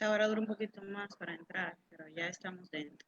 Esta hora dura un poquito más para entrar, pero ya estamos dentro.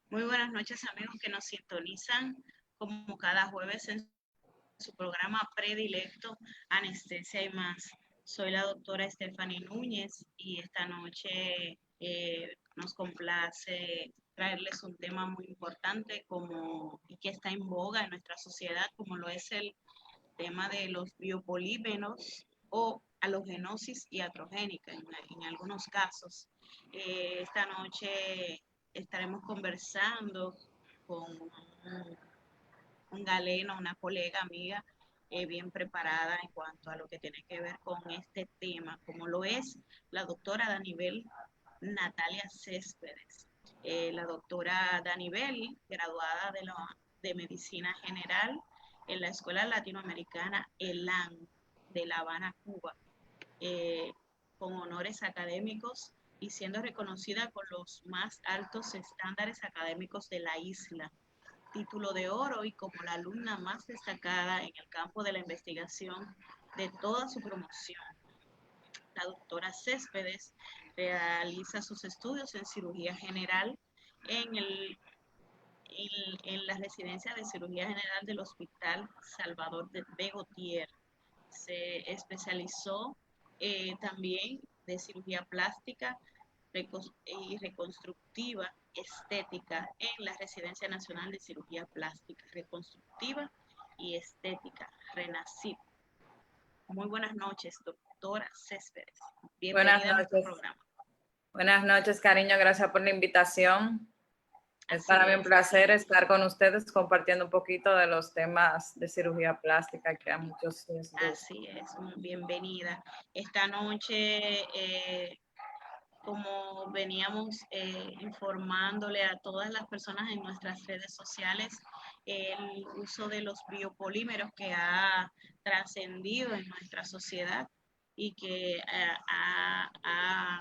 Muy buenas noches, amigos que nos sintonizan como cada jueves en su programa predilecto Anestesia y más. Soy la doctora Stephanie Núñez y esta noche nos complace traerles un tema muy importante y que está en boga en nuestra sociedad, como lo es el tema de los biopolímeros o halogenosis iatrogénica en algunos casos. Esta noche estaremos conversando con un galeno, una colega amiga bien preparada en cuanto a lo que tiene que ver con este tema, como lo es la doctora Danibel Natalia Céspedes. La doctora Danibel, graduada de Medicina General en la Escuela Latinoamericana ELAN de La Habana, Cuba, con honores académicos y siendo reconocida con los más altos estándares académicos de la isla, título de oro y como la alumna más destacada en el campo de la investigación de toda su promoción. La doctora Céspedes realiza sus estudios en cirugía general en la residencia de cirugía general del Hospital Salvador de Begotier. Se especializó también de cirugía plástica y reconstructiva estética en la Residencia Nacional de Cirugía Plástica, Reconstructiva y Estética, RENACIP. Muy buenas noches, doctora Céspedes. Bienvenida a nuestro programa. Buenas noches, cariño. Gracias por la invitación. Es para mí un placer estar con ustedes compartiendo un poquito de los temas de cirugía plástica que a muchos les gusta. Así es, bienvenida. Esta noche, como veníamos informándole a todas las personas en nuestras redes sociales, el uso de los biopolímeros que ha trascendido en nuestra sociedad y que ha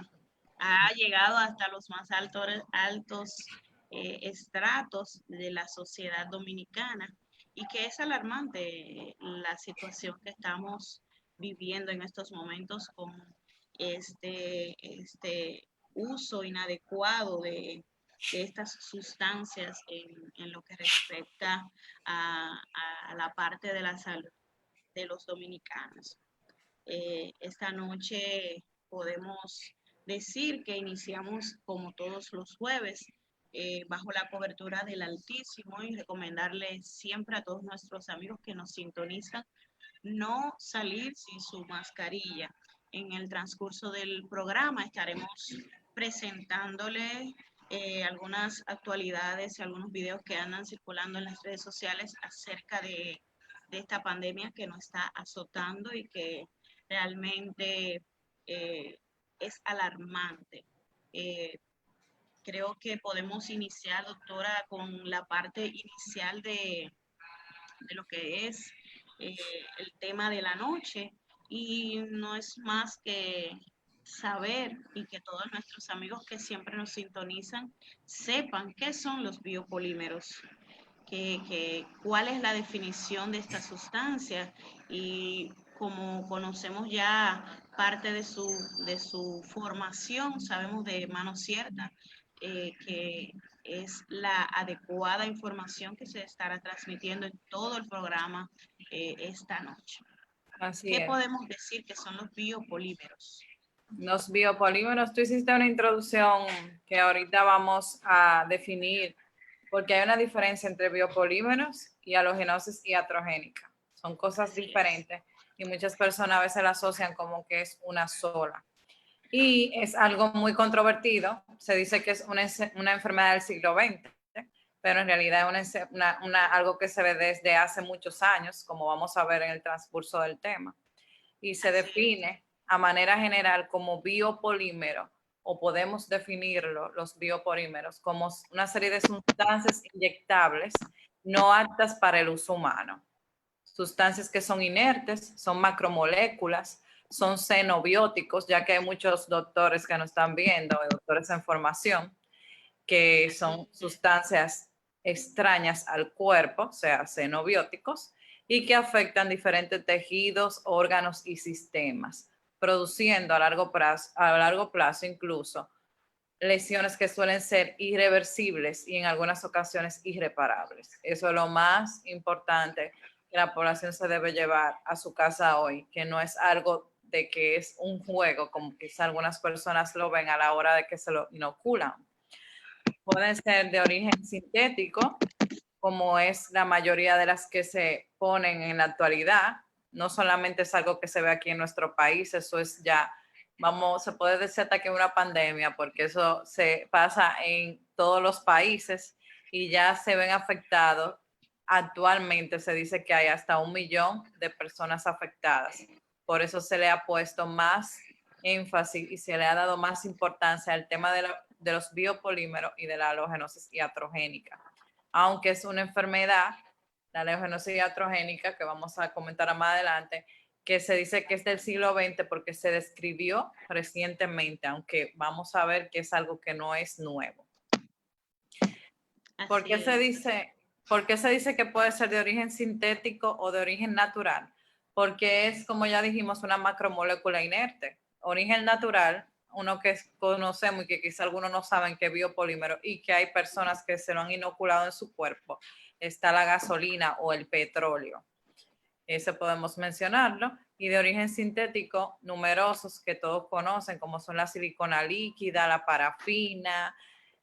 llegado hasta los más altos estratos de la sociedad dominicana, y que es alarmante la situación que estamos viviendo en estos momentos con este uso inadecuado de estas sustancias en lo que respecta a la parte de la salud de los dominicanos. Esta noche podemos decir que iniciamos como todos los jueves bajo la cobertura del Altísimo, y recomendarle siempre a todos nuestros amigos que nos sintonizan no salir sin su mascarilla. En el transcurso del programa estaremos presentándole algunas actualidades y algunos videos que andan circulando en las redes sociales acerca de esta pandemia que nos está azotando y que realmente es alarmante. Creo que podemos iniciar, doctora, con la parte inicial de lo que es el tema de la noche, y no es más que saber y que todos nuestros amigos que siempre nos sintonizan sepan qué son los biopolímeros, cuál es la definición de esta sustancia, y como conocemos ya parte de su formación, sabemos de mano cierta que es la adecuada información que se estará transmitiendo en todo el programa esta noche. Así ¿Qué es. podemos decir que son los biopolímeros? Los biopolímeros, tú hiciste una introducción que ahorita vamos a definir, porque hay una diferencia entre biopolímeros y halogenosis iatrogénica. Son cosas Así es. diferentes y muchas personas a veces la asocian como que es una sola. Y es algo muy controvertido. Se dice que es una enfermedad del siglo XX, pero en realidad es algo que se ve desde hace muchos años, como vamos a ver en el transcurso del tema. Y se Así es. define a manera general como biopolímero, o podemos definirlo, los biopolímeros, como una serie de sustancias inyectables no aptas para el uso humano. Sustancias que son inertes, son macromoléculas, son xenobióticos, ya que hay muchos doctores que nos están viendo, doctores en formación, que son Así es. sustancias extrañas al cuerpo, o sea, xenobióticos, y que afectan diferentes tejidos, órganos y sistemas, produciendo a largo plazo incluso lesiones que suelen ser irreversibles y en algunas ocasiones irreparables. Eso es lo más importante que la población se debe llevar a su casa hoy, que no es algo de que es un juego, como quizá algunas personas lo ven a la hora de que se lo inoculan. Pueden ser de origen sintético, como es la mayoría de las que se ponen en la actualidad. No solamente es algo que se ve aquí en nuestro país, eso es ya, se puede decir hasta que una pandemia, porque eso se pasa en todos los países y ya se ven afectados. Actualmente se dice que hay hasta 1 millón de personas afectadas. Por eso se le ha puesto más énfasis y se le ha dado más importancia al tema de los biopolímeros y de la halogenosis iatrogénica. Aunque es una enfermedad, la halogenosis iatrogénica, que vamos a comentar más adelante, que se dice que es del siglo XX porque se describió recientemente, aunque vamos a ver que es algo que no es nuevo. ¿Por Así qué se es. dice, por qué se dice que puede ser de origen sintético o de origen natural? Porque es, como ya dijimos, una macromolécula inerte. Origen natural, uno que conocemos y que quizá algunos no saben que es biopolímero y que hay personas que se lo han inoculado en su cuerpo, está la gasolina o el petróleo. Ese podemos mencionarlo. Y de origen sintético, numerosos que todos conocen, como son la silicona líquida, la parafina,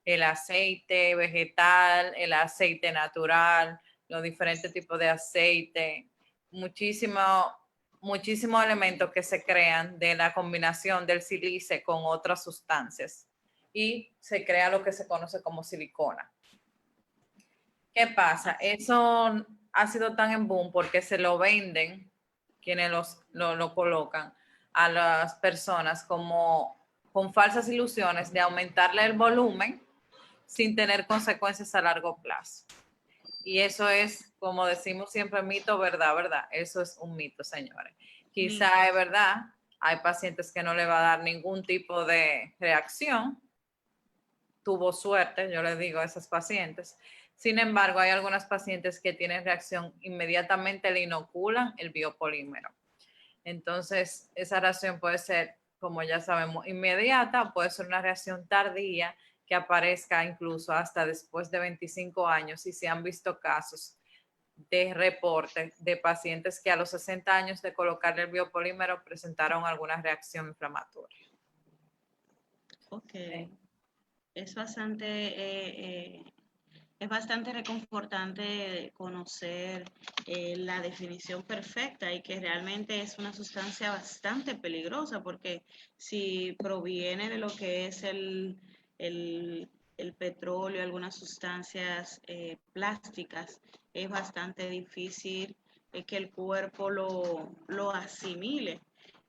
el aceite vegetal, el aceite natural, los diferentes tipos de aceite, muchísimos elementos que se crean de la combinación del sílice con otras sustancias y se crea lo que se conoce como silicona. ¿Qué pasa? Eso ha sido tan en boom porque se lo venden quienes lo colocan a las personas como con falsas ilusiones de aumentarle el volumen sin tener consecuencias a largo plazo. Y eso es, como decimos siempre, mito, verdad, verdad. Eso es un mito, señores. Quizá es Mitos. verdad, hay pacientes que no le va a dar ningún tipo de reacción. Tuvo suerte, yo le digo a esos pacientes. Sin embargo, hay algunas pacientes que tienen reacción, inmediatamente le inoculan el biopolímero. Entonces, esa reacción puede ser, como ya sabemos, inmediata, puede ser una reacción tardía que aparezca incluso hasta después de 25 años y se han visto casos de reporte de pacientes que a los 60 años de colocarle el biopolímero presentaron alguna reacción inflamatoria. Ok. Es bastante, es bastante reconfortante conocer la definición perfecta y que realmente es una sustancia bastante peligrosa porque si proviene de lo que es el petróleo, algunas sustancias plásticas, es bastante difícil que el cuerpo lo asimile.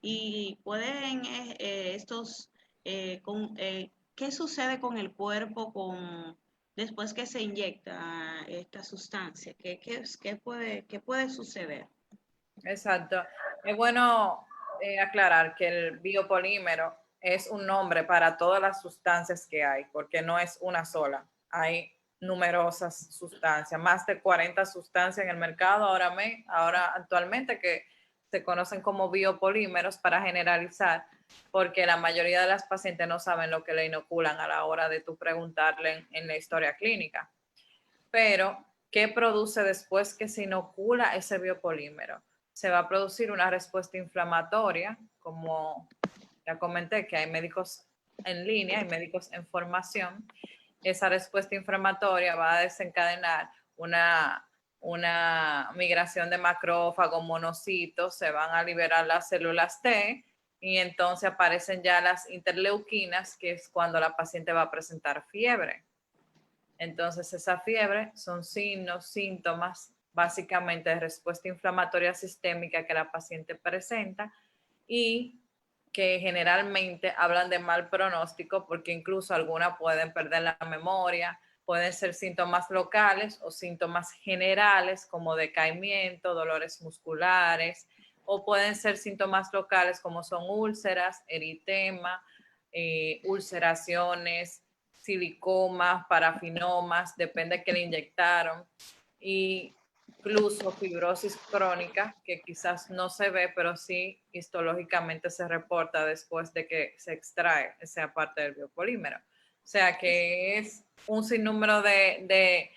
Y pueden estos, ¿qué sucede con el cuerpo después que se inyecta esta sustancia? ¿Qué puede suceder? Exacto. Es bueno aclarar que el biopolímero es un nombre para todas las sustancias que hay, porque no es una sola. Hay numerosas sustancias, más de 40 sustancias en el mercado ahora actualmente que se conocen como biopolímeros para generalizar, porque la mayoría de las pacientes no saben lo que le inoculan a la hora de tú preguntarle en la historia clínica. Pero, ¿qué produce después que se inocula ese biopolímero? Se va a producir una respuesta inflamatoria, como ya comenté, que hay médicos en línea, hay médicos en formación. Esa respuesta inflamatoria va a desencadenar una migración de macrófagos, monocitos, se van a liberar las células T y entonces aparecen ya las interleuquinas, que es cuando la paciente va a presentar fiebre. Entonces, esa fiebre son signos, síntomas básicamente de respuesta inflamatoria sistémica que la paciente presenta y que generalmente hablan de mal pronóstico porque incluso algunas pueden perder la memoria, pueden ser síntomas locales o síntomas generales como decaimiento, dolores musculares, o pueden ser síntomas locales como son úlceras, eritema, ulceraciones, silicomas, parafinomas, depende de qué le inyectaron, y incluso fibrosis crónica, que quizás no se ve, pero sí histológicamente se reporta después de que se extrae esa parte del biopolímero. O sea que es un sinnúmero de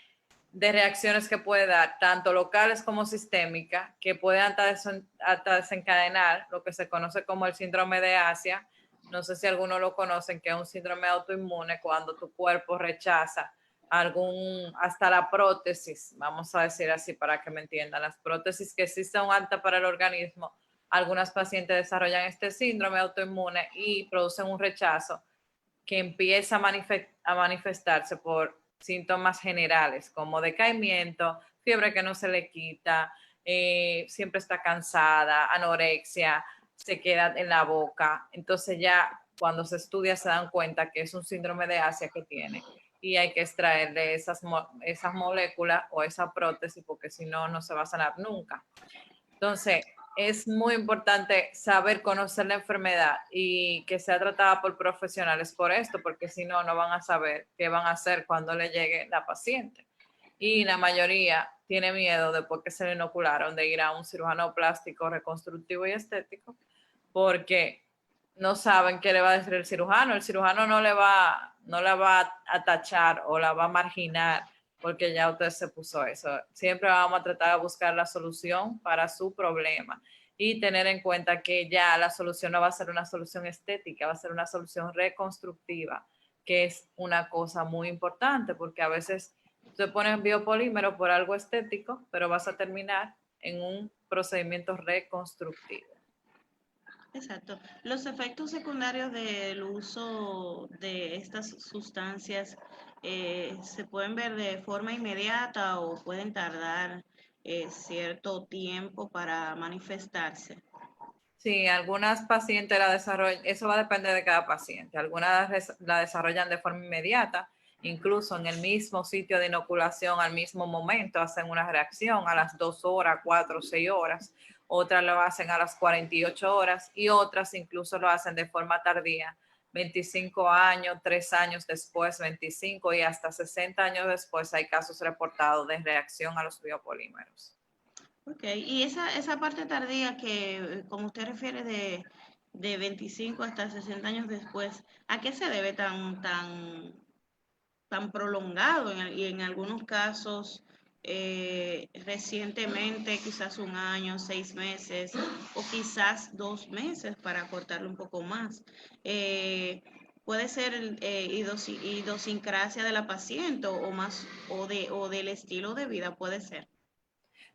reacciones que puede dar, tanto locales como sistémicas, que pueden hasta desencadenar lo que se conoce como el síndrome de Asia. No sé si algunos lo conocen, que es un síndrome autoinmune cuando tu cuerpo rechaza hasta la prótesis, vamos a decir así para que me entiendan, las prótesis que sí son aptas para el organismo. Algunas pacientes desarrollan este síndrome autoinmune y producen un rechazo que empieza a manifestarse por síntomas generales como decaimiento, fiebre que no se le quita, siempre está cansada, anorexia, se queda en la boca. Entonces ya cuando se estudia se dan cuenta que es un síndrome de Asia que tiene y hay que extraerle esas moléculas o esa prótesis porque si no, no se va a sanar nunca. Entonces, es muy importante saber conocer la enfermedad y que sea tratada por profesionales por esto, porque si no, no van a saber qué van a hacer cuando le llegue la paciente. Y la mayoría tiene miedo después que se le inocularon de ir a un cirujano plástico, reconstructivo y estético, porque no saben qué le va a decir el cirujano. El cirujano no la va a tachar o la va a marginar porque ya usted se puso eso. Siempre vamos a tratar de buscar la solución para su problema y tener en cuenta que ya la solución no va a ser una solución estética, va a ser una solución reconstructiva, que es una cosa muy importante porque a veces se pone biopolímero por algo estético, pero vas a terminar en un procedimiento reconstructivo. Exacto. Los efectos secundarios del uso de estas sustancias se pueden ver de forma inmediata o pueden tardar cierto tiempo para manifestarse. Sí, algunas pacientes la desarrollan, eso va a depender de cada paciente. Algunas la desarrollan de forma inmediata, incluso en el mismo sitio de inoculación, al mismo momento, hacen una reacción a las 2 horas, 4, 6 horas. Otras lo hacen a las 48 horas y otras incluso lo hacen de forma tardía, 25 años, 3 años después, 25 y hasta 60 años después hay casos reportados de reacción a los biopolímeros. Ok, y esa parte tardía que, como usted refiere, de 25 hasta 60 años después, ¿a qué se debe tan prolongado y en algunos casos recientemente, quizás un año, 6 meses o quizás 2 meses para cortarlo un poco más? Puede ser idiosincrasia de la paciente o más o del estilo de vida, puede ser.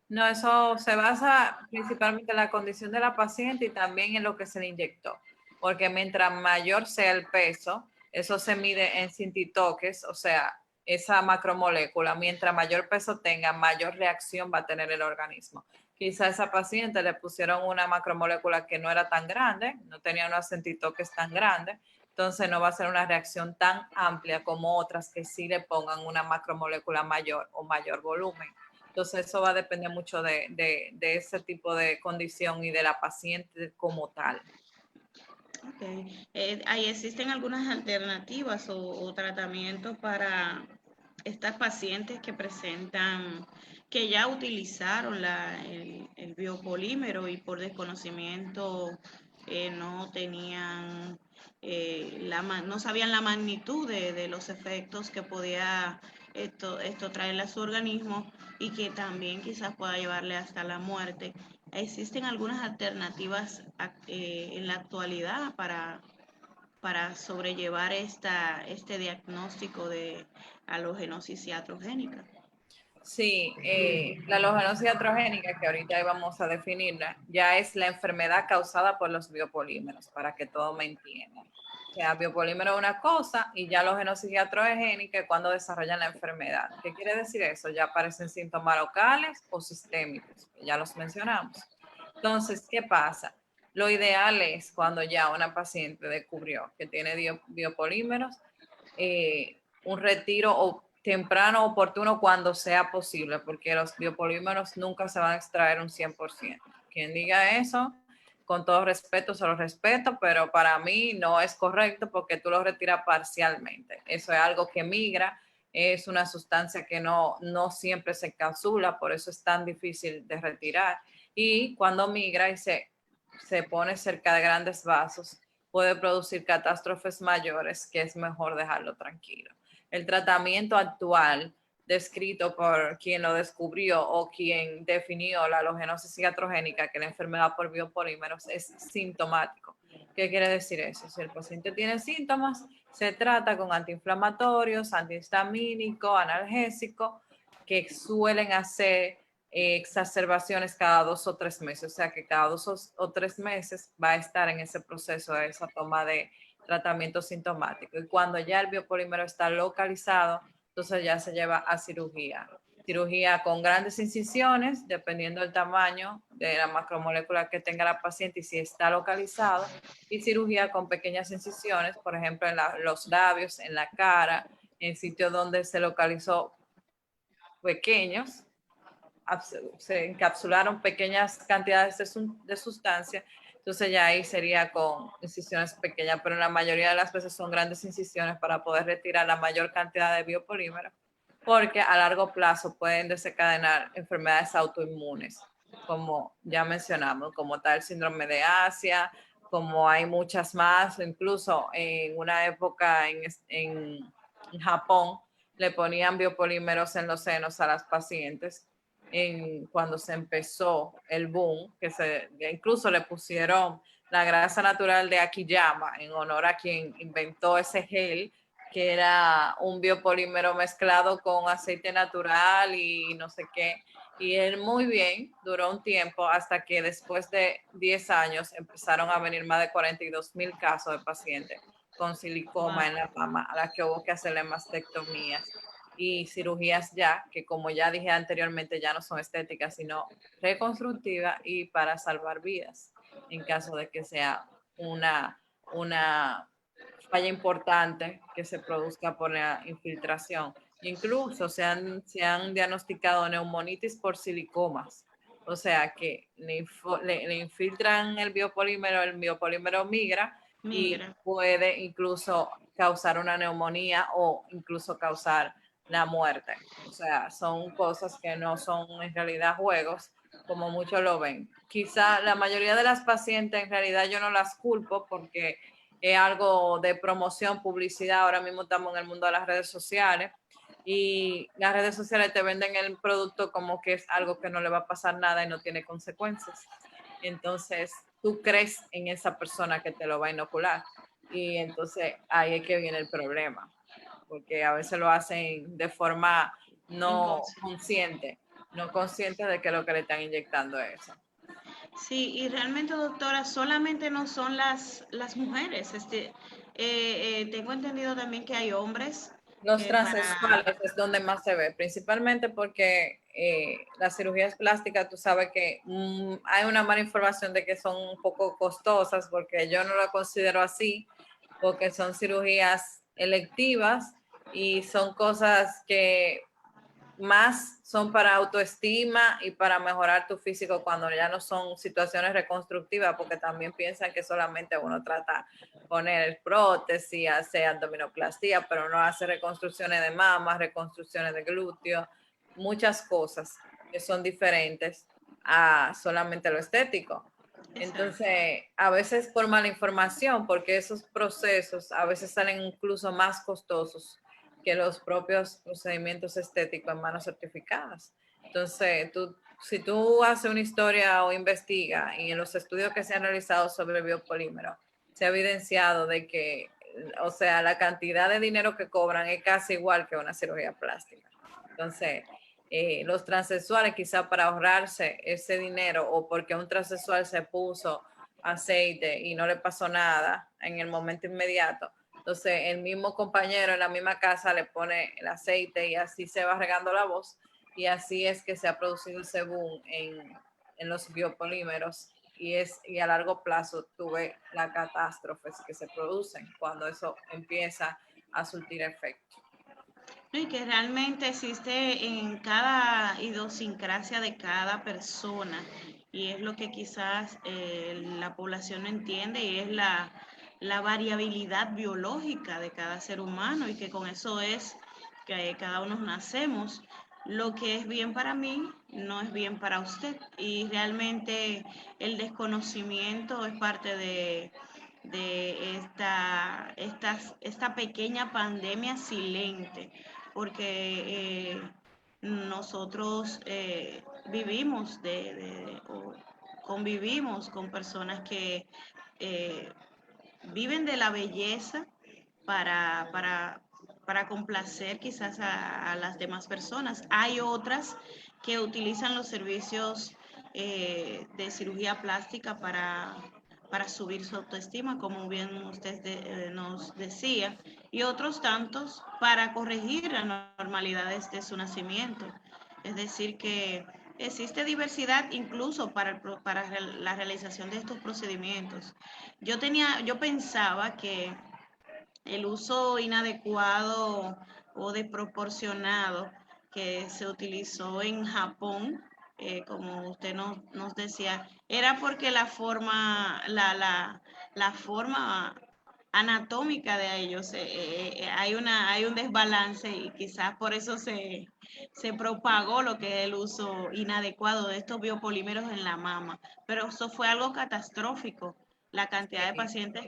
No, eso se basa principalmente en la condición de la paciente y también en lo que se le inyectó, porque mientras mayor sea el peso, eso se mide en cintitoques, o sea, esa macromolécula, mientras mayor peso tenga, mayor reacción va a tener el organismo. Quizá a esa paciente le pusieron una macromolécula que no era tan grande, no tenía unos cintitoques tan grandes, entonces no va a ser una reacción tan amplia como otras que sí le pongan una macromolécula mayor o mayor volumen. Entonces eso va a depender mucho de ese tipo de condición y de la paciente como tal. Okay. Ahí existen algunas alternativas o tratamientos para estas pacientes que presentan, que ya utilizaron el biopolímero y por desconocimiento no tenían, no sabían la magnitud de los efectos que podía esto traerle a su organismo y que también quizás pueda llevarle hasta la muerte. ¿Existen algunas alternativas en la actualidad para sobrellevar este diagnóstico de halogenosis iatrogénica? Sí, la halogenosis iatrogénica, que ahorita vamos a definirla, ya es la enfermedad causada por los biopolímeros, para que todos me entiendan. O sea, biopolímero es una cosa y ya halogenosis iatrogénica es cuando desarrollan la enfermedad. ¿Qué quiere decir eso? Ya aparecen síntomas locales o sistémicos, que ya los mencionamos. Entonces, ¿qué pasa? Lo ideal es cuando ya una paciente descubrió que tiene biopolímeros, un retiro temprano, oportuno, cuando sea posible, porque los biopolímeros nunca se van a extraer un 100%. Quien diga eso, con todo respeto, se lo respeto, pero para mí no es correcto porque tú lo retiras parcialmente. Eso es algo que migra, es una sustancia que no siempre se encapsula, por eso es tan difícil de retirar. Y cuando migra y se pone cerca de grandes vasos, puede producir catástrofes mayores, que es mejor dejarlo tranquilo. El tratamiento actual descrito por quien lo descubrió o quien definió la halogenosis iatrogénica, que es la enfermedad por biopolímeros, es sintomático. ¿Qué quiere decir eso? Si el paciente tiene síntomas, se trata con antiinflamatorios, antihistamínico, analgésico, que suelen hacer exacerbaciones cada 2 o 3 meses, o sea que cada 2 o 3 meses va a estar en ese proceso de esa toma de tratamiento sintomático. Y cuando ya el biopolímero está localizado, entonces ya se lleva a cirugía. Cirugía con grandes incisiones, dependiendo del tamaño de la macromolécula que tenga la paciente y si está localizado, y cirugía con pequeñas incisiones, por ejemplo, en los labios, en la cara, en sitios donde se localizó pequeños, se encapsularon pequeñas cantidades de sustancia, entonces ya ahí sería con incisiones pequeñas, pero la mayoría de las veces son grandes incisiones para poder retirar la mayor cantidad de biopolímeros, porque a largo plazo pueden desencadenar enfermedades autoinmunes, como ya mencionamos, como tal síndrome de Asia, como hay muchas más, incluso en una época en Japón le ponían biopolímeros en los senos a las pacientes cuando se empezó el boom, incluso le pusieron la grasa natural de Akiyama en honor a quien inventó ese gel, que era un biopolímero mezclado con aceite natural y no sé qué. Y él muy bien, duró un tiempo hasta que después de 10 años empezaron a venir más de 42,000 casos de pacientes con silicoma Wow. en la mama, a las que hubo que hacerle mastectomías y cirugías ya, que como ya dije anteriormente, ya no son estéticas, sino reconstructivas y para salvar vidas, en caso de que sea una falla importante que se produzca por la infiltración. Incluso se han diagnosticado neumonitis por silicomas. O sea que le infiltran el biopolímero migra y Migra. puede incluso causar una neumonía o incluso causar la muerte. O sea, son cosas que no son en realidad juegos, como muchos lo ven. Quizá la mayoría de las pacientes en realidad yo no las culpo porque es algo de promoción, publicidad. Ahora mismo estamos en el mundo de las redes sociales y las redes sociales te venden el producto como que es algo que no le va a pasar nada y no tiene consecuencias. Entonces, tú crees en esa persona que te lo va a inocular y entonces ahí es que viene el problema, porque a veces lo hacen de forma no Inconsciente. consciente, no consciente de que lo que le están inyectando es eso. Sí, y realmente, doctora, solamente no son las mujeres. Tengo entendido también que hay hombres Los que para... transexuales es donde más se ve, principalmente porque las cirugías plásticas, tú sabes que hay una mala información de que son un poco costosas, porque yo no lo considero así, porque son cirugías electivas y son cosas que más son para autoestima y para mejorar tu físico cuando ya no son situaciones reconstructivas, porque también piensan que solamente uno trata de poner prótesis, hace abdominoplastia, pero no hace reconstrucciones de mamas, reconstrucciones de glúteos, muchas cosas que son diferentes a solamente lo estético. Exacto. Entonces, a veces por mala información, porque esos procesos a veces salen incluso más costosos que los propios procedimientos estéticos en manos certificadas. Entonces, si tú haces una historia o investigas y en los estudios que se han realizado sobre biopolímero, se ha evidenciado de que, o sea, la cantidad de dinero que cobran es casi igual que una cirugía plástica. Entonces, los transexuales quizá para ahorrarse ese dinero o porque un transexual se puso aceite y no le pasó nada en el momento inmediato. Entonces el mismo compañero en la misma casa le pone el aceite y así se va regando la voz y así es que se ha producido ese boom en los biopolímeros y a largo plazo tuve las catástrofes que se producen cuando eso empieza a surtir efecto. Y que realmente existe en cada idiosincrasia de cada persona y es lo que quizás la población no entiende y es la variabilidad biológica de cada ser humano y que con eso es que cada uno nacemos. Lo que es bien para mí no es bien para usted y realmente el desconocimiento es parte de esta pequeña pandemia silente porque nosotros vivimos o convivimos con personas que eh, viven de la belleza para, para, para complacer quizás a las demás personas. Hay otras que utilizan los servicios de cirugía plástica para subir su autoestima, como bien usted nos decía, y otros tantos para corregir las normalidades de su nacimiento. Es decir, que existe diversidad incluso para la realización de estos procedimientos. Yo pensaba que el uso inadecuado o desproporcionado que se utilizó en Japón, como usted nos decía, era porque la forma anatómica de ellos, hay un desbalance y quizás por eso se propagó lo que es el uso inadecuado de estos biopolímeros en la mama. Pero eso fue algo catastrófico, la cantidad de Sí. pacientes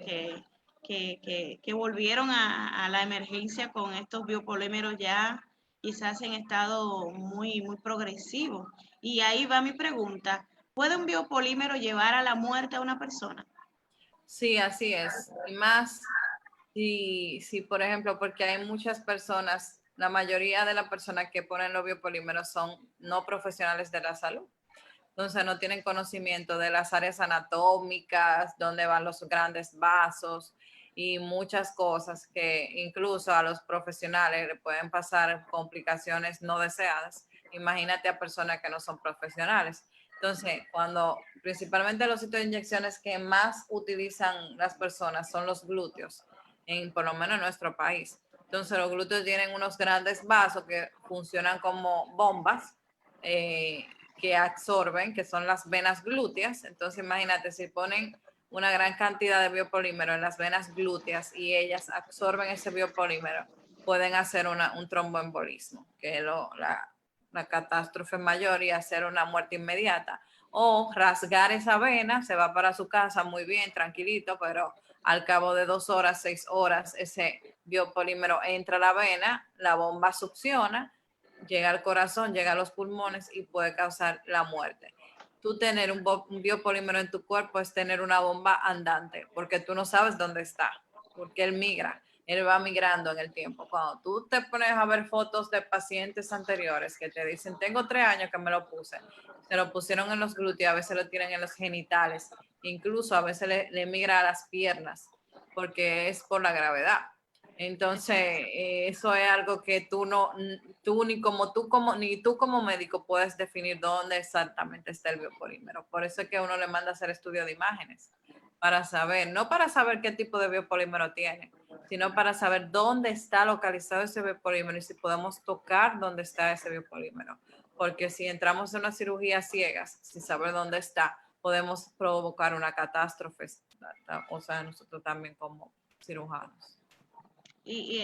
que volvieron a la emergencia con estos biopolímeros ya quizás en estado muy progresivo. Y ahí va mi pregunta, ¿puede un biopolímero llevar a la muerte a una persona? Sí, así es. Y más si, por ejemplo, porque hay muchas personas, la mayoría de las personas que ponen los biopolímeros son no profesionales de la salud. Entonces no tienen conocimiento de las áreas anatómicas, dónde van los grandes vasos y muchas cosas que incluso a los profesionales le pueden pasar complicaciones no deseadas. Imagínate a personas que no son profesionales. Entonces, principalmente los sitios de inyecciones que más utilizan las personas son los glúteos, por lo menos en nuestro país. Entonces, los glúteos tienen unos grandes vasos que funcionan como bombas que absorben, que son las venas glúteas. Entonces, imagínate, si ponen una gran cantidad de biopolímero en las venas glúteas y ellas absorben ese biopolímero, pueden hacer un tromboembolismo, que es la catástrofe mayor y hacer una muerte inmediata. O rasgar esa vena, se va para su casa muy bien, tranquilito, pero al cabo de 2 horas, 6 horas, ese biopolímero entra a la vena, la bomba succiona, llega al corazón, llega a los pulmones y puede causar la muerte. Tú tener un biopolímero en tu cuerpo es tener una bomba andante, porque tú no sabes dónde está, porque él va migrando en el tiempo. Cuando tú te pones a ver fotos de pacientes anteriores que te dicen, tengo 3 años que me lo puse, se lo pusieron en los glúteos, a veces lo tienen en los genitales, incluso a veces le migra a las piernas, porque es por la gravedad. Entonces, Exacto. eso es algo que ni tú como médico puedes definir dónde exactamente está el biopolímero. Por eso es que uno le manda a hacer estudio de imágenes para saber, no para saber qué tipo de biopolímero tiene, sino para saber dónde está localizado ese biopolímero y si podemos tocar dónde está ese biopolímero. Porque si entramos en una cirugía ciegas, sin saber dónde está, podemos provocar una catástrofe, o sea, nosotros también como cirujanos. Y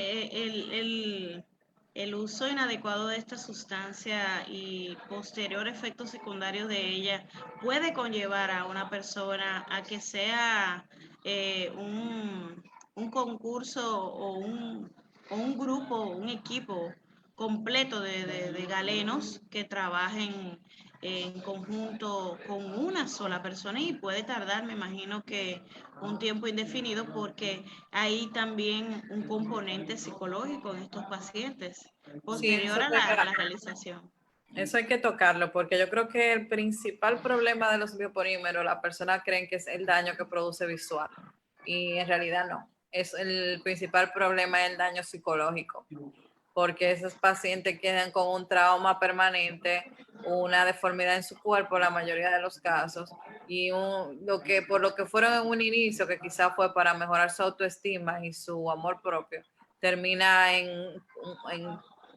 El uso inadecuado de esta sustancia y posterior efectos secundarios de ella puede conllevar a una persona a que sea un concurso o un grupo, un equipo completo de galenos que trabajen en conjunto con una sola persona y puede tardar, me imagino que un tiempo indefinido porque hay también un componente psicológico en estos pacientes Sí, posterior a la realización. eso hay que tocarlo, porque yo creo que el principal problema de los biopolímeros, las personas creen que es el daño que produce visual, y en realidad no. Es el principal problema es el daño psicológico, porque esos pacientes quedan con un trauma permanente, una deformidad en su cuerpo, la mayoría de los casos, y por lo que fueron en un inicio, que quizás fue para mejorar su autoestima y su amor propio, termina en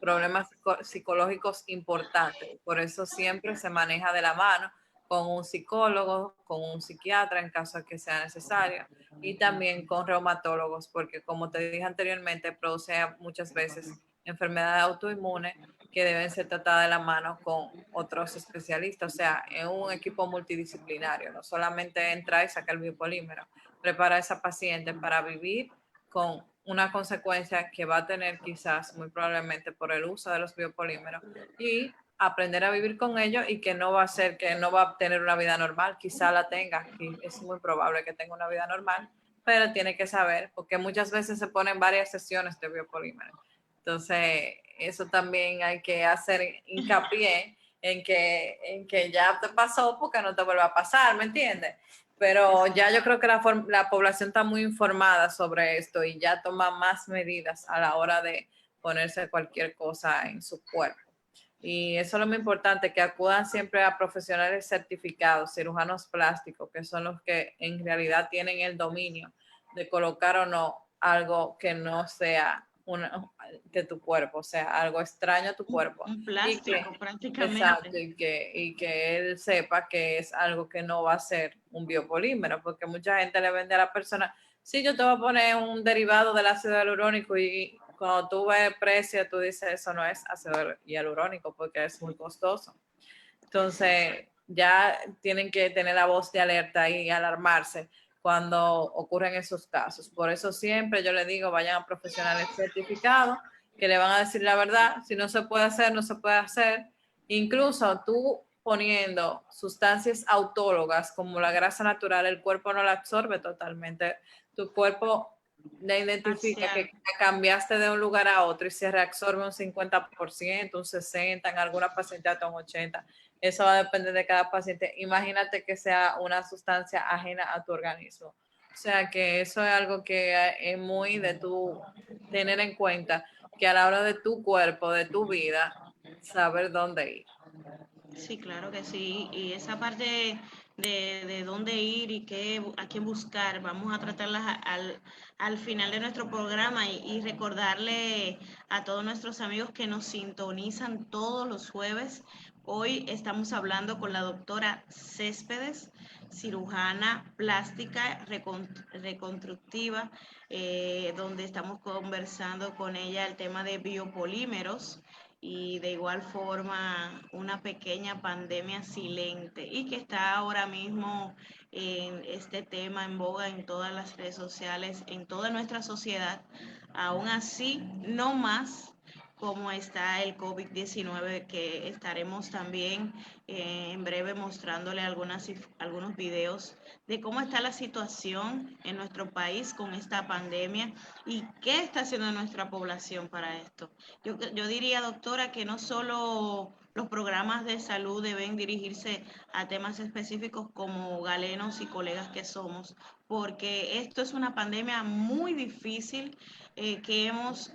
problemas psicológicos importantes. Por eso siempre se maneja de la mano con un psicólogo, con un psiquiatra en caso de que sea necesario, y también con reumatólogos, porque como te dije anteriormente, produce muchas veces enfermedades autoinmunes que deben ser tratadas de la mano con otros especialistas, o sea, en un equipo multidisciplinario, no solamente entra y saca el biopolímero, prepara a esa paciente para vivir con una consecuencia que va a tener quizás muy probablemente por el uso de los biopolímeros, y aprender a vivir con ellos, y que no va a ser que no va a tener una vida normal, quizá la tenga, y es muy probable que tenga una vida normal, pero tiene que saber, porque muchas veces se ponen varias sesiones de biopolímeros. Entonces, eso también hay que hacer hincapié en que ya te pasó porque no te vuelva a pasar, ¿me entiendes? Pero ya yo creo que la población está muy informada sobre esto y ya toma más medidas a la hora de ponerse cualquier cosa en su cuerpo. Y eso es lo más importante, que acudan siempre a profesionales certificados, cirujanos plásticos, que son los que en realidad tienen el dominio de colocar o no algo que no sea de tu cuerpo, o sea, algo extraño a tu cuerpo. Un Y que, plástico prácticamente. exacto, y que él sepa que es algo que no va a ser un biopolímero, porque mucha gente le vende a la persona, sí, yo te voy a poner un derivado del ácido hialurónico, y cuando tú ves el precio, tú dices, eso no es ácido hialurónico porque es muy costoso. Entonces, ya tienen que tener la voz de alerta y alarmarse cuando ocurren esos casos. Por eso siempre yo les digo, vayan a profesionales certificados que le van a decir la verdad. Si no se puede hacer, no se puede hacer. Incluso tú poniendo sustancias autólogas como la grasa natural, el cuerpo no la absorbe totalmente. Tu cuerpo le identifica Parcial. que cambiaste de un lugar a otro y se reabsorbe un 50%, un 60%, en alguna pacientes hasta un 80%. Eso va a depender de cada paciente. Imagínate que sea una sustancia ajena a tu organismo. O sea que eso es algo que es muy de tu tener en cuenta, que a la hora de tu cuerpo, de tu vida, saber dónde ir. Sí, claro que sí. Y esa parte de dónde ir y qué, a quién buscar, vamos a tratarlas al final de nuestro programa y recordarle a todos nuestros amigos que nos sintonizan todos los jueves. Hoy estamos hablando con la doctora Céspedes, cirujana plástica reconstructiva, donde estamos conversando con ella el tema de biopolímeros y de igual forma una pequeña pandemia silente y que está ahora mismo en este tema en boga en todas las redes sociales, en toda nuestra sociedad. Aún así, no más como está el COVID-19, que estaremos también en breve mostrándole algunos videos de cómo está la situación en nuestro país con esta pandemia y qué está haciendo nuestra población para esto. Yo diría, doctora, que no solo los programas de salud deben dirigirse a temas específicos como galenos y colegas que somos, porque esto es una pandemia muy difícil que hemos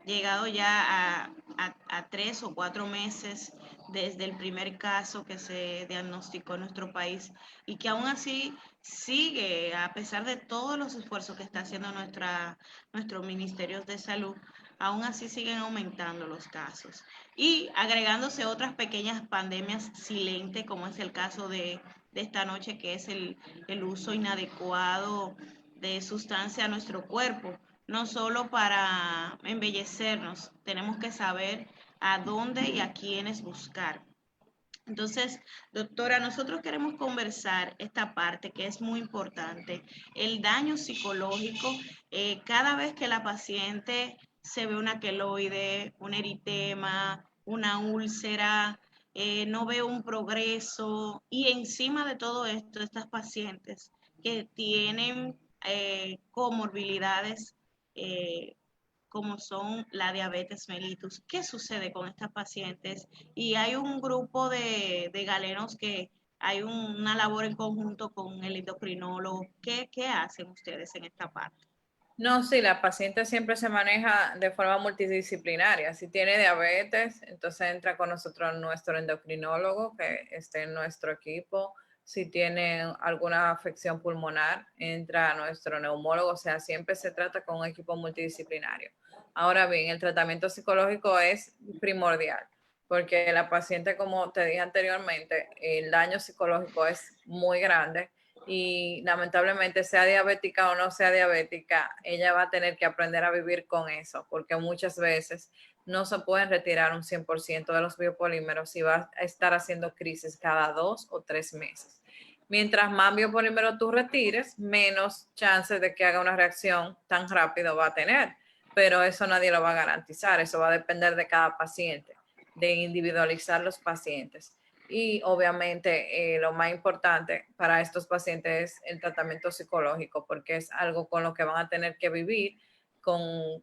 llegado ya a 3 o 4 meses desde el primer caso que se diagnosticó en nuestro país y que aún así sigue, a pesar de todos los esfuerzos que está haciendo nuestros ministerios de salud, aún así siguen aumentando los casos. Y agregándose otras pequeñas pandemias silentes, como es el caso de esta noche, que es el uso inadecuado de sustancia a nuestro cuerpo. no solo para embellecernos, tenemos que saber a dónde y a quiénes buscar. Entonces, doctora, nosotros queremos conversar esta parte que es muy importante, el daño psicológico. Cada vez que la paciente se ve una queloide, un eritema, una úlcera, no ve un progreso y encima de todo esto, estas pacientes que tienen comorbilidades eh, como son la diabetes mellitus. ¿Qué sucede con estas pacientes? Y hay un grupo de galenos que hay una labor en conjunto con el endocrinólogo. ¿Qué hacen ustedes en esta parte? No, sí, la paciente siempre se maneja de forma multidisciplinaria. Si tiene diabetes, entonces entra con nosotros nuestro endocrinólogo que esté en nuestro equipo. Si tiene alguna afección pulmonar, entra nuestro neumólogo. O sea, siempre se trata con un equipo multidisciplinario. Ahora bien, el tratamiento psicológico es primordial porque la paciente, como te dije anteriormente, el daño psicológico es muy grande y lamentablemente sea diabética o no sea diabética, ella va a tener que aprender a vivir con eso, porque muchas veces no se pueden retirar un 100% de los biopolímeros y va a estar haciendo crisis cada 2 o 3 meses. Mientras más biopolímeros tú retires, menos chances de que haga una reacción tan rápido va a tener, pero eso nadie lo va a garantizar, eso va a depender de cada paciente, de individualizar los pacientes. Y obviamente lo más importante para estos pacientes es el tratamiento psicológico, porque es algo con lo que van a tener que vivir, con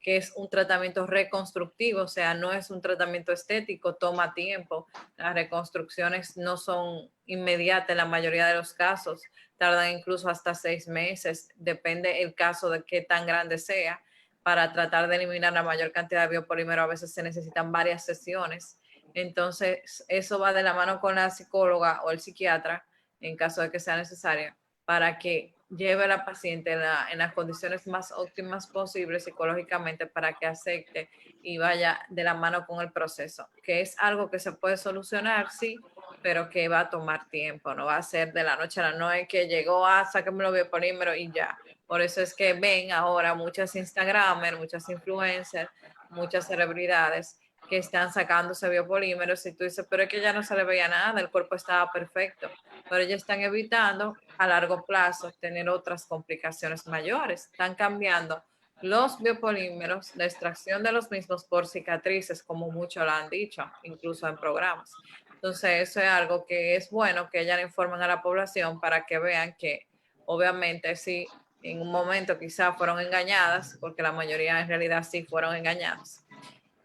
que es un tratamiento reconstructivo, o sea, no es un tratamiento estético, toma tiempo. Las reconstrucciones no son inmediatas en la mayoría de los casos, tardan incluso hasta 6 meses, depende el caso de qué tan grande sea. Para tratar de eliminar la mayor cantidad de biopolímero a veces se necesitan varias sesiones. Entonces, eso va de la mano con la psicóloga o el psiquiatra, en caso de que sea necesario, para que lleve a la paciente en las condiciones más óptimas posibles psicológicamente para que acepte y vaya de la mano con el proceso, que es algo que se puede solucionar, sí, pero que va a tomar tiempo, no va a ser de la noche a la noche que llegó a sáquenme los biopolímeros y ya. Por eso es que ven ahora muchas Instagramers, muchas influencers, muchas celebridades que están sacándose biopolímeros y tú dices, pero es que ya no se le veía nada, el cuerpo estaba perfecto, pero ellos están evitando a largo plazo tener otras complicaciones mayores, están cambiando los biopolímeros, la extracción de los mismos por cicatrices, como muchos lo han dicho, incluso en programas. Entonces, eso es algo que es bueno que ellas informen a la población para que vean que obviamente sí, en un momento quizás fueron engañadas, porque la mayoría en realidad sí fueron engañadas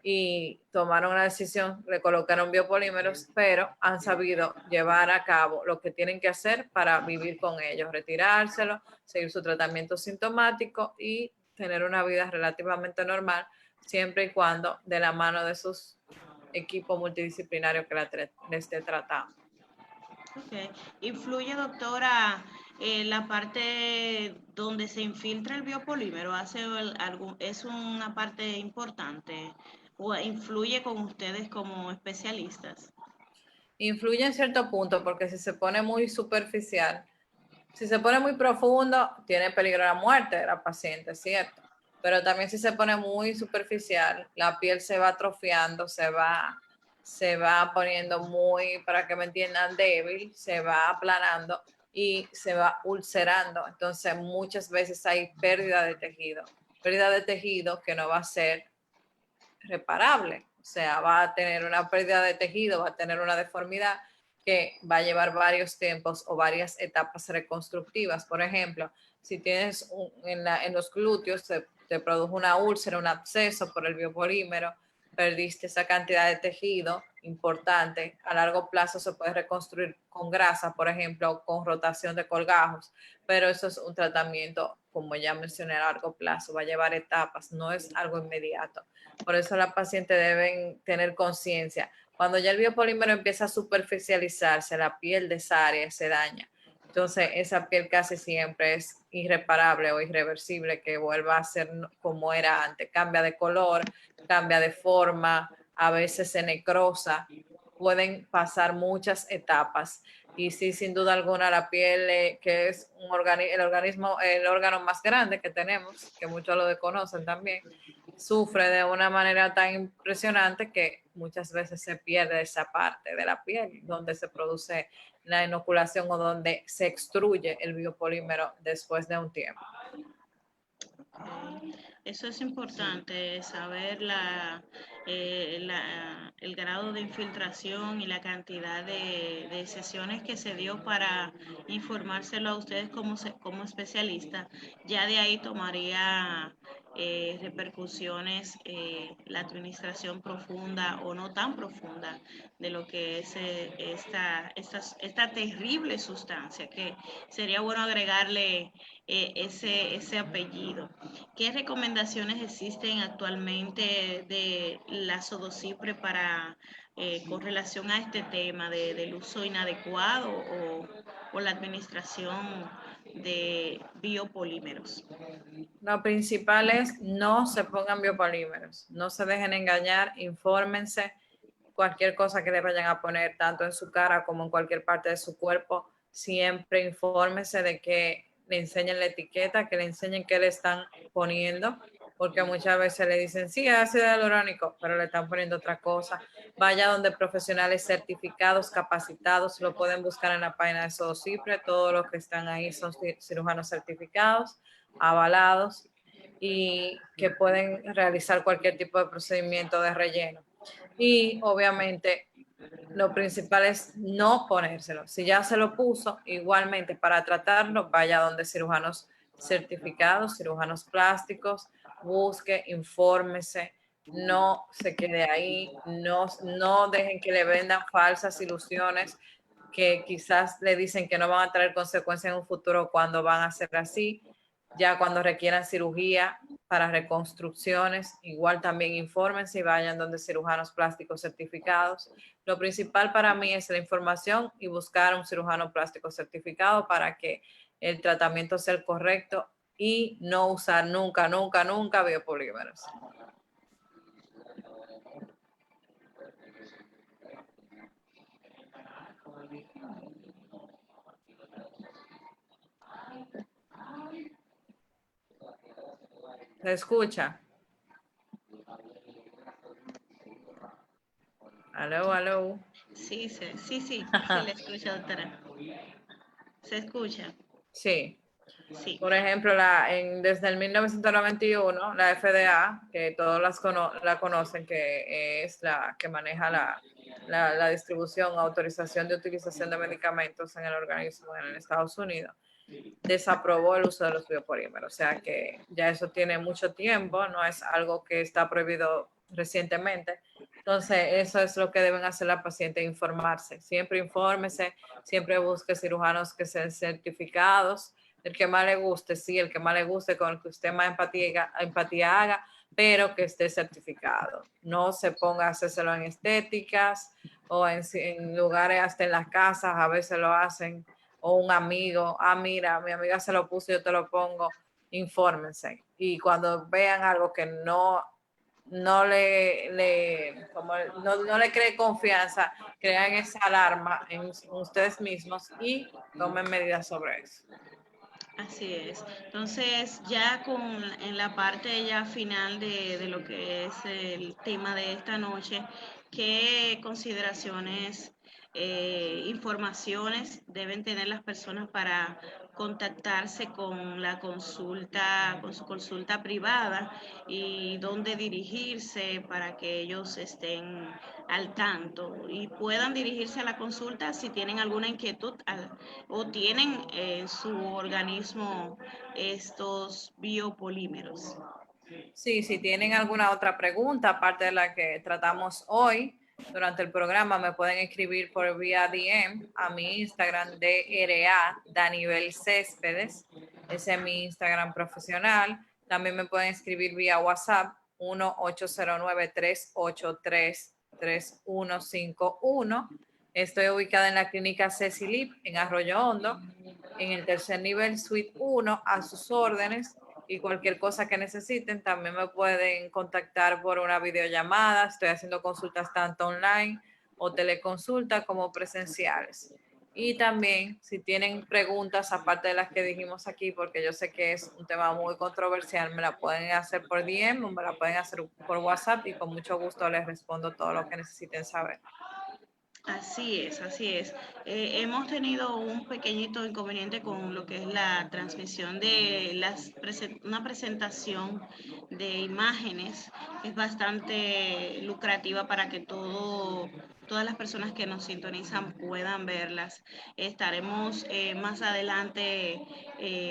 y tomaron la decisión, le colocaron biopolímeros, pero han sabido llevar a cabo lo que tienen que hacer para vivir con ellos, retirárselo, seguir su tratamiento sintomático y tener una vida relativamente normal, siempre y cuando de la mano de sus equipos multidisciplinarios que le esté tratando. Okay. ¿Influye, doctora, la parte donde se infiltra el biopolímero? ¿Es una parte importante o influye con ustedes como especialistas? Influye en cierto punto porque si se pone muy superficial, si se pone muy profundo, tiene peligro la muerte de la paciente, ¿cierto? Pero también si se pone muy superficial, la piel se va atrofiando, se va poniendo muy, para que me entiendan, débil, se va aplanando y se va ulcerando. Entonces muchas veces hay pérdida de tejido que no va a ser reparable. O sea, va a tener una pérdida de tejido, va a tener una deformidad que va a llevar varios tiempos o varias etapas reconstructivas. Por ejemplo, si tienes en los glúteos, te produjo una úlcera, un absceso por el biopolímero, perdiste esa cantidad de tejido importante, a largo plazo se puede reconstruir con grasa, por ejemplo, con rotación de colgajos, pero eso es un tratamiento, como ya mencioné, a largo plazo, va a llevar etapas, no es algo inmediato. Por eso las pacientes deben tener conciencia. Cuando ya el biopolímero empieza a superficializarse, la piel de esa área se daña. Entonces, esa piel casi siempre es irreparable o irreversible que vuelva a ser como era antes. Cambia de color, cambia de forma, a veces se necrosa pueden pasar muchas etapas. Y sí, sin duda alguna, la piel, que es el órgano más grande que tenemos, que muchos lo desconocen también, sufre de una manera tan impresionante que muchas veces se pierde esa parte de la piel donde se produce la inoculación o donde se extruye el biopolímero después de un tiempo. Eso es importante, saber el grado de infiltración y la cantidad de sesiones que se dio para informárselo a ustedes como especialistas. Ya de ahí tomaría repercusiones la administración profunda o no tan profunda de lo que es esta terrible sustancia, que sería bueno agregarle ese apellido. ¿Qué recomendaciones existen actualmente de la Sodocipre con relación a este tema del uso inadecuado o la administración de biopolímeros? Lo principal es no se pongan biopolímeros, no se dejen engañar, infórmense. Cualquier cosa que le vayan a poner, tanto en su cara como en cualquier parte de su cuerpo, siempre infórmese de que le enseñen la etiqueta, que le enseñen qué le están poniendo, porque muchas veces le dicen, sí, es ácido hialurónico, pero le están poniendo otra cosa. Vaya donde profesionales certificados, capacitados, lo pueden buscar en la página de Sodocipre, todos los que están ahí son cirujanos certificados, avalados y que pueden realizar cualquier tipo de procedimiento de relleno. Y obviamente lo principal es no ponérselo. Si ya se lo puso, igualmente para tratarlo, vaya donde cirujanos certificados, cirujanos plásticos, busque, infórmese, no se quede ahí, no dejen que le vendan falsas ilusiones que quizás le dicen que no van a traer consecuencias en un futuro cuando van a ser así. Ya cuando requieran cirugía para reconstrucciones, igual también infórmense y vayan donde cirujanos plásticos certificados. Lo principal para mí es la información y buscar un cirujano plástico certificado para que el tratamiento sea el correcto y no usar nunca, nunca, nunca biopolímeros. ¿Se escucha? Aló, aló. Sí, sí, le escucha, doctora. ¿Se escucha? Sí. Sí. Por ejemplo, desde el 1991, la FDA, que todos la conocen, que es la que maneja la distribución, autorización de utilización de medicamentos en el organismo en Estados Unidos, desaprobó el uso de los biopolímeros. O sea que ya eso tiene mucho tiempo, no es algo que está prohibido recientemente. Entonces, eso es lo que deben hacer la paciente, informarse. Siempre infórmese, siempre busque cirujanos que sean certificados, el que más le guste, sí, el que más le guste, con el que usted más empatía haga, pero que esté certificado. No se ponga a hacérselo en estéticas o en lugares, hasta en las casas, a veces lo hacen, o un amigo, mira, mi amiga se lo puso, yo te lo pongo, infórmense. Y cuando vean algo que no le cree confianza, crean esa alarma en ustedes mismos y tomen medidas sobre eso. Así es. Entonces, ya en la parte ya final de lo que es el tema de esta noche, ¿qué consideraciones, informaciones deben tener las personas para contactarse con su consulta privada y dónde dirigirse para que ellos estén al tanto y puedan dirigirse a la consulta si tienen alguna inquietud o tienen en su organismo estos biopolímeros? Sí, si tienen alguna otra pregunta, aparte de la que tratamos hoy durante el programa, me pueden escribir por vía DM a mi Instagram DRA, Danivel Céspedes. Ese es mi Instagram profesional. También me pueden escribir vía WhatsApp 1-809-383-3151. Estoy ubicada en la clínica Cecilip en Arroyo Hondo, en el tercer nivel, suite 1, a sus órdenes. Y cualquier cosa que necesiten, también me pueden contactar por una videollamada. Estoy haciendo consultas tanto online o teleconsulta como presenciales. Y también, si tienen preguntas, aparte de las que dijimos aquí, porque yo sé que es un tema muy controversial, me la pueden hacer por DM o me la pueden hacer por WhatsApp y con mucho gusto les respondo todo lo que necesiten saber. Así es, así es. Hemos tenido un pequeñito inconveniente con lo que es la transmisión de una presentación de imágenes. Es bastante lucrativa para que todas las personas que nos sintonizan puedan verlas. Estaremos más adelante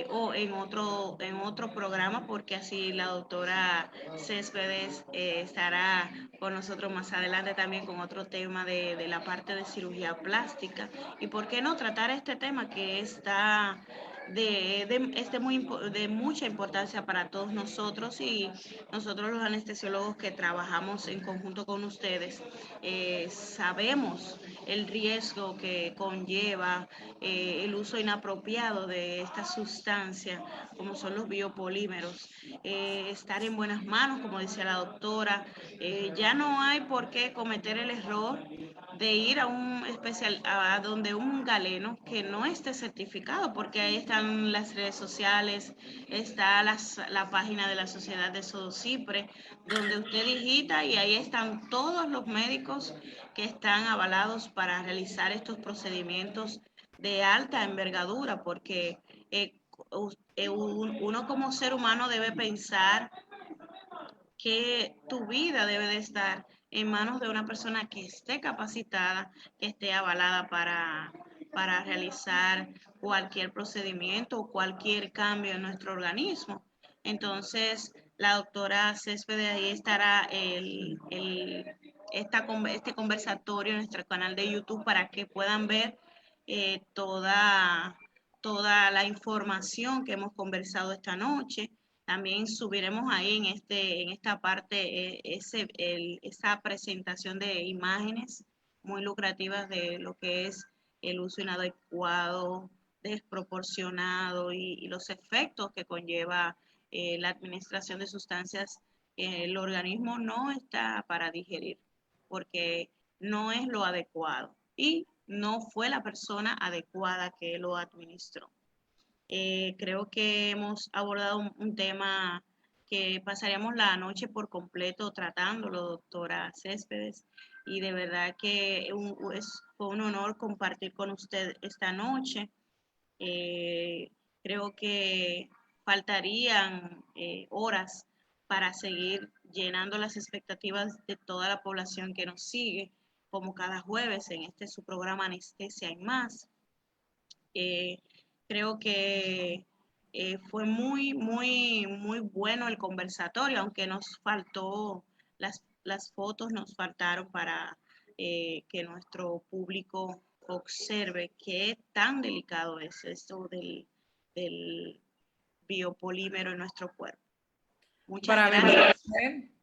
o en otro programa, porque así la doctora Céspedes estará con nosotros más adelante también con otro tema de la parte de cirugía plástica. Y por qué no tratar este tema que está de mucha importancia para todos nosotros, y nosotros los anestesiólogos que trabajamos en conjunto con ustedes sabemos el riesgo que conlleva el uso inapropiado de esta sustancia como son los biopolímeros. Estar en buenas manos, como decía la doctora, ya no hay por qué cometer el error de ir a donde un galeno que no esté certificado, porque ahí están las redes sociales, está la página de la Sociedad de Sodocipre, donde usted digita y ahí están todos los médicos que están avalados para realizar estos procedimientos de alta envergadura, porque uno como ser humano debe pensar que tu vida debe de estar en manos de una persona que esté capacitada, que esté avalada para realizar cualquier procedimiento o cualquier cambio en nuestro organismo. Entonces, la doctora Céspedes, ahí estará este conversatorio en nuestro canal de YouTube para que puedan ver toda la información que hemos conversado esta noche. También subiremos ahí en esta parte esa presentación de imágenes muy lucrativas de lo que es el uso inadecuado, desproporcionado y los efectos que conlleva la administración de sustancias que el organismo no está para digerir, porque no es lo adecuado y no fue la persona adecuada que lo administró. Creo que hemos abordado un tema que pasaríamos la noche por completo tratándolo, doctora Céspedes, y de verdad que fue un honor compartir con usted esta noche. Eh, Creo que faltarían horas para seguir llenando las expectativas de toda la población que nos sigue, como cada jueves en este su programa Anestesia y más. Eh, Creo que fue muy bueno el conversatorio, aunque nos faltó, las fotos nos faltaron para que nuestro público observe qué tan delicado es esto del biopolímero en nuestro cuerpo. Muchas gracias.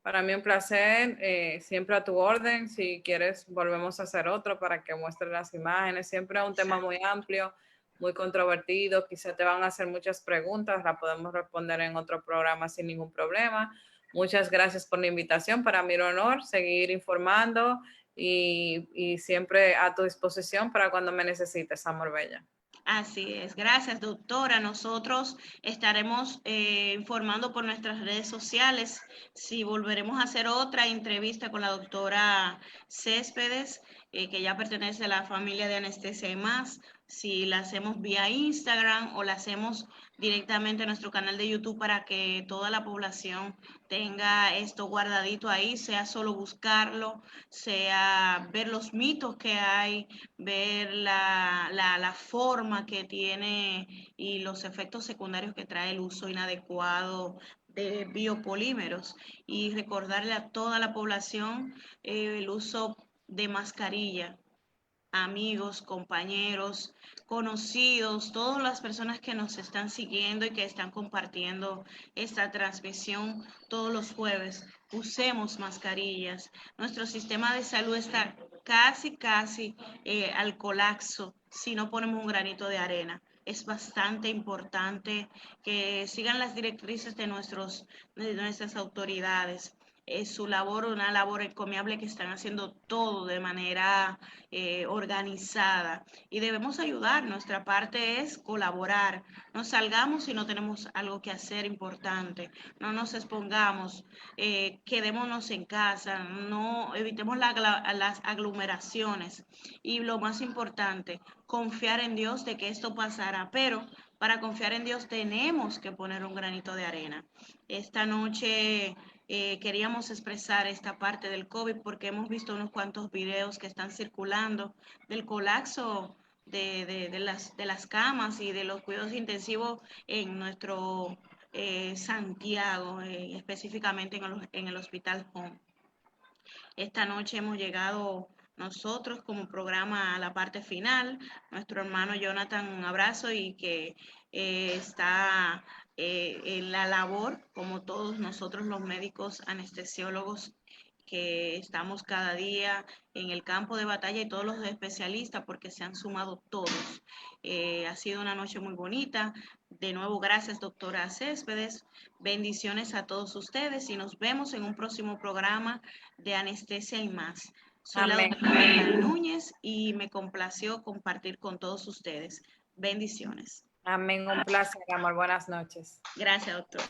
Para mí un placer, siempre a tu orden. Si quieres, volvemos a hacer otro para que muestres las imágenes. Siempre es un tema muy amplio, muy controvertido. Quizá te van a hacer muchas preguntas, las podemos responder en otro programa sin ningún problema. Muchas gracias por la invitación. Para mí es un honor seguir informando y siempre a tu disposición para cuando me necesites, Amor Bella. Así es, gracias doctora. Nosotros estaremos informando por nuestras redes sociales si volveremos a hacer otra entrevista con la doctora Céspedes, que ya pertenece a la familia de Anestesia y más, si la hacemos vía Instagram o la hacemos directamente en nuestro canal de YouTube para que toda la población tenga esto guardadito ahí, sea solo buscarlo, sea ver los mitos que hay, ver la forma que tiene y los efectos secundarios que trae el uso inadecuado de biopolímeros, y recordarle a toda la población el uso de mascarilla. Amigos, compañeros, conocidos, todas las personas que nos están siguiendo y que están compartiendo esta transmisión todos los jueves, usemos mascarillas. Nuestro sistema de salud está casi al colapso si no ponemos un granito de arena. Es bastante importante que sigan las directrices de nuestras autoridades. su labor, una labor encomiable que están haciendo todo de manera organizada y debemos ayudar. Nuestra parte es colaborar. No salgamos si no tenemos algo que hacer importante. No nos expongamos, quedémonos en casa, no evitemos las aglomeraciones y lo más importante, confiar en Dios de que esto pasará, pero para confiar en Dios tenemos que poner un granito de arena. Esta noche queríamos expresar esta parte del COVID porque hemos visto unos cuantos videos que están circulando del colapso de las camas y de los cuidados intensivos en nuestro Santiago, específicamente en el Hospital Home. Esta noche hemos llegado nosotros como programa a la parte final. Nuestro hermano Jonathan, un abrazo y que está en la labor, como todos nosotros los médicos anestesiólogos que estamos cada día en el campo de batalla y todos los especialistas porque se han sumado todos. Ha sido una noche muy bonita. De nuevo, gracias, doctora Céspedes. Bendiciones a todos ustedes y nos vemos en un próximo programa de Anestesia y más. Soy la Amén. doctora Stephanie Núñez y me complació compartir con todos ustedes. Bendiciones. Amén, un placer, amor. Buenas noches. Gracias, doctor.